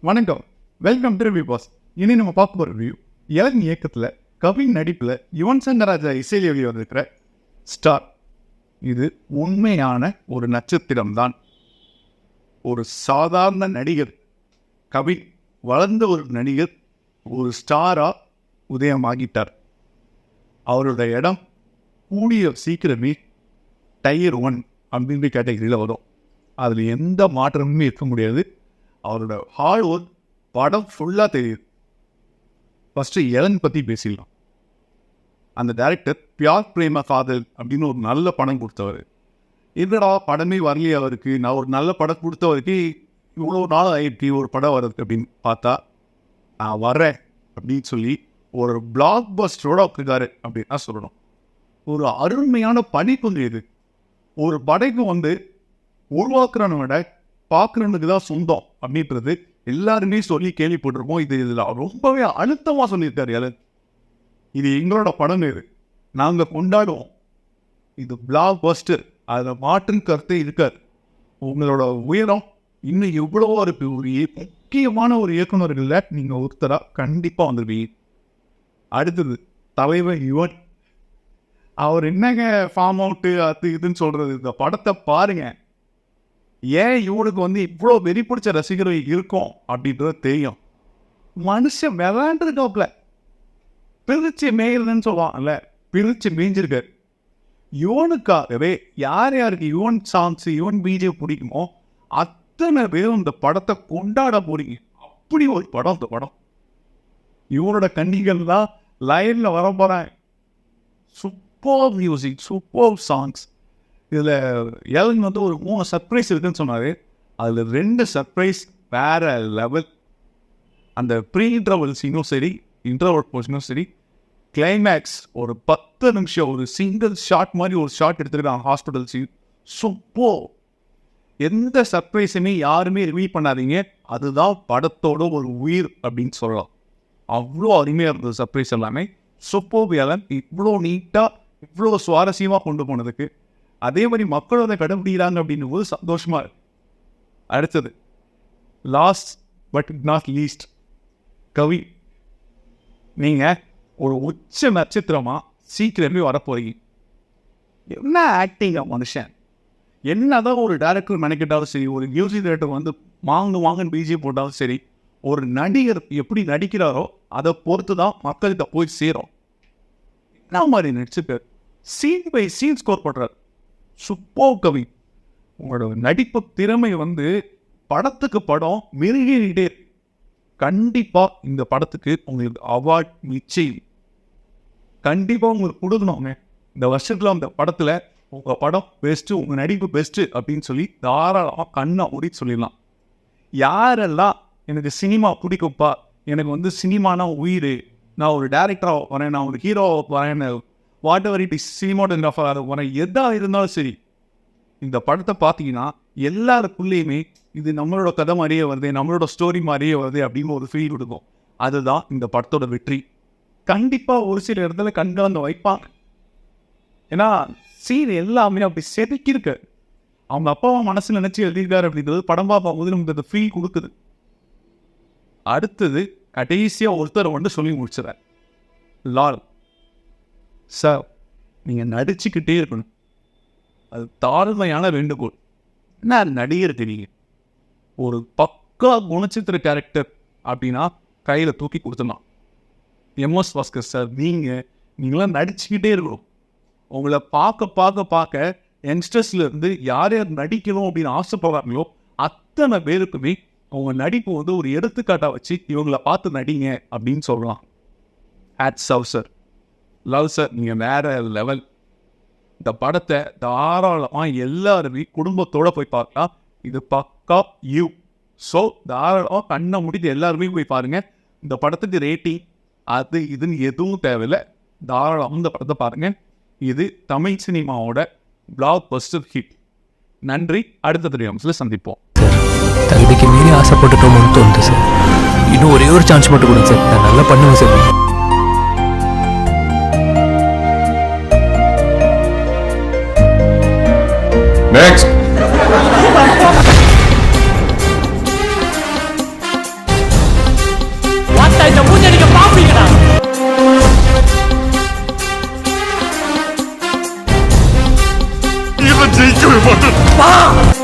வணக்கம், welcome to review pass. இனி நம்ம பார்க்க போகிற ரிவ்யூ இளன் இயக்கத்தில் கவின் நடிப்பில் யுவன் சங்கர் ராஜா இசையில் வெளிவந்திருக்கிற ஸ்டார். இது உண்மையான ஒரு நட்சத்திரம்தான். ஒரு சாதாரண நடிகர் கவின் வளர்ந்த ஒரு நடிகர் ஒரு ஸ்டாராக உதயமாகிட்டார். அவருடைய இடம் கூடிய சீக்கிரமே டயர் 1 அப்படின்ற கேட்டகரியில் வரும். அதில் எந்த மாற்றமுமே இருக்க முடியாது. அவரோட ஹார்ட் ஒர்க் படம் ஃபுல்லாக தெரியுது. ஃபஸ்ட்டு இளன் பற்றி பேசிடலாம். அந்த டைரக்டர் பியார் பிரேம காதல் அப்படின்னு ஒரு நல்ல படம் கொடுத்தவர். என்னடா படமே வரலையே அவருக்கு, நான் ஒரு நல்ல படம் கொடுத்தவருக்கு இவ்வளோ நாள் ஆயிடுச்சு ஒரு படம் வர்றதுக்கு அப்படின்னு பார்த்தா, நான் வரேன் அப்படின்னு சொல்லி ஒரு பிளாக் பஸ்டரோட இருக்காரு அப்படின்னு தான் சொல்லணும். ஒரு அருமையான படைப்புங்க இது. ஒரு படைப்பு உருவாக்குறவனை விட பார்க்குறவனுக்கு தான் சொந்தம் அப்படின்றது எல்லாருமே சொல்லி கேள்விப்பட்டிருப்போம். இதில் ரொம்பவே அழுத்தமாக சொல்லியிருக்காரு இளன். இது எங்களோட படம், இது நாங்கள் கொண்டாடுவோம், இது பிளாக் பஸ்டர், அதில் மாற்று கருத்து இருக்காது. உங்களோட உயரம் இன்னும் எவ்வளவோ இருக்கு. ஒரு முக்கியமான ஒரு இயக்குநர்களில் நீங்கள் ஒருத்தராக கண்டிப்பாக வந்துருவீங்க. அடுத்தது தலைவர் யுவன். அவர் என்னங்க ஃபார்ம் அவுட்டு அது இதுன்னு சொல்கிறது, இந்த படத்தை பாருங்க. ஏன் இவனுக்கு இவ்வளோ வெறி பிடிச்ச ரசிகர்கள் இருக்கும் அப்படின்றது தெரியும். மனுஷன் விளாண்டுருக்காப்புல, பிரிச்சு மேய்றதுன்னு சொல்லுவாங்கல்ல, பிரிச்சு மேய்ஞ்சிருக்காரு. யுவனுக்காகவே யார் யாருக்கு யுவன் சாங்ஸ் யுவன் பிஜிஎம் பிடிக்குமோ அத்தனை பேரும் இந்த படத்தை கொண்டாட போறீங்க. அப்படி ஒரு படம் இந்த படம். இவனோட கண்டிகள் தான் லைன்ல வர போறாங்க. Super music, super songs. இதில் இளன் ஒரு 3 சர்ப்ரைஸ் இருக்குன்னு சொன்னார். அதில் 2 சர்ப்ரைஸ் வேற லெவல். அந்த ப்ரீ இன்டர்வல் சீனும் சரி, இன்டர்வல் போர்ஷனும் சரி, கிளைமேக்ஸ் ஒரு 10 நிமிஷம் ஒரு சிங்கிள் ஷாட் மாதிரி ஒரு ஷாட் எடுத்துருக்காங்க ஹாஸ்பிட்டல் சீன். சூப்பர். எந்த சர்ப்ரைஸுமே யாருமே ரிவீல் பண்ணாதீங்க. அதுதான் படத்தோட ஒரு உயிர் அப்படின்னு சொல்லலாம். அவ்வளோ அருமையாக இருந்தது சர்ப்ரைஸ் எல்லாமே. சூப்பர் இளன் இவ்வளோ நீட்டாக இவ்வளோ சுவாரஸ்யமாக கொண்டு போனதுக்கு. அதே மாதிரி மக்களோட கடைபிடிக்கிறாங்க அப்படின்னும் போது சந்தோஷமா இருக்கு. அடுத்தது லாஸ்ட் பட் நாட் லீஸ்ட், கவி. நீங்கள் ஒரு உச்ச நட்சத்திரமாக சீக்கிரமே வரப்போறீங்க. என்ன ஆக்டிங்க மனுஷன். என்னதான் ஒரு டைரக்டர் மெனக்கிட்டாலும் சரி, ஒரு மியூசிக் டைரக்டர் வாங்கன்னு பிஜிஎம் போட்டாலும் சரி, ஒரு நடிகர் எப்படி நடிக்கிறாரோ அதை பொறுத்து தான் மக்கள்கிட்ட போய் சேரும். என்ன மாதிரி நடிச்சிருக்காரு, சீன் பை சீன் ஸ்கோர் பண்ணுறாரு. சூப்பர் கவி. உங்களோட நடிப்பு திறமை படத்துக்கு படம் மெருகிட்டே. கண்டிப்பாக இந்த படத்துக்கு உங்களுக்கு அவார்ட் நிச்சயம் கண்டிப்பாக உங்களுக்கு கொடுக்கணுங்க. இந்த வருஷத்தில் அந்த படத்தில் உங்கள் படம் பெஸ்ட்டு, உங்கள் நடிப்பு பெஸ்ட்டு அப்படின்னு சொல்லி தாராளமாக கண்ணை மூடி சொல்லிடலாம். யாரெல்லாம் எனக்கு சினிமா பிடிக்கும்ப்பா, எனக்கு சினிமானா உயிர், நான் ஒரு டேரக்டராக வரேன், நான் ஒரு ஹீரோவாக வரேன்னு, வாட் எவர் இட் இஸ், சினிமாட்டோகிராஃபராக வரேன், எதாக இருந்தாலும் சரி, இந்த படத்தை பார்த்தீங்கன்னா எல்லாருக்குள்ளேயுமே இது நம்மளோட கதை மாதிரியே வருது, நம்மளோட ஸ்டோரி மாதிரியே வருது அப்படின்னு ஒரு ஃபீல் கொடுக்கும். அதுதான் இந்த படத்தோட வெற்றி. கண்டிப்பாக ஒரு சில இடத்துல கண்காந்து வைப்பாங்க. ஏன்னா சீன் எல்லாமே அப்படி செதுக்கிருக்கு. அவங்க அப்பாவை மனசில் நினச்சி எழுதியிருக்காரு அப்படின்றது படம் பார்க்கும்போது நமக்கு அந்த ஃபீல் கொடுக்குது. அடுத்தது கடைசியாக ஒருத்தர் சொல்லி முடிச்சிடறேன். லால் சார், நீங்கள் நடிச்சுக்கிட்டே இருக்கணும். அது தாழ்மையான வேண்டுகோள். என்ன நடிகர் தெரியுங்க, ஒரு பக்கா குணச்சித்திர கேரக்டர் அப்படின்னா கையில் தூக்கி கொடுத்துடலாம். எம்எஸ் பாஸ்கர் சார், நீங்களாம் நடிச்சுக்கிட்டே இருக்கணும். உங்களை பார்க்க யங்ஸ்டர்ஸ்லேருந்து யார் யார் நடிக்கணும் அப்படின்னு ஆசைப்படுறாங்களோ அத்தனை பேருக்குமே அவங்க நடிப்பு ஒரு எடுத்துக்காட்டாக வச்சு இவங்களை பார்த்து நடிங்க அப்படின்னு சொல்லலாம். Hats off sir. Love sir, நீங்கள் வேற லெவல். இந்த படத்தை தாராளமாக எல்லாருமே குடும்பத்தோடு போய் பார்க்கலாம். இது பக்கா யூ. ஸோ தாராளமாக கண்ணை முடித்து எல்லாருமே போய் பாருங்கள். இந்த படத்துக்கு ரேட்டிங் அது இதுன்னு எதுவும் தேவையில்லை. தாராளமாக இந்த படத்தை பாருங்கள். இது தமிழ் சினிமாவோட பிளாக் பஸ்டர் ஹிட். நன்றி. அடுத்த தெரியாமல் சந்திப்போம். தகுதிக்கு மீறி ஆசைப்பட்டுட்டோம்னு தோணுது சார். இன்னும் ஒரே ஒரு சான்ஸ் மட்டும் கொடுங்க சார், நான் நல்லா பண்ணுவேன் சார். Next. ஜெயிக்கவே மாட்டேன்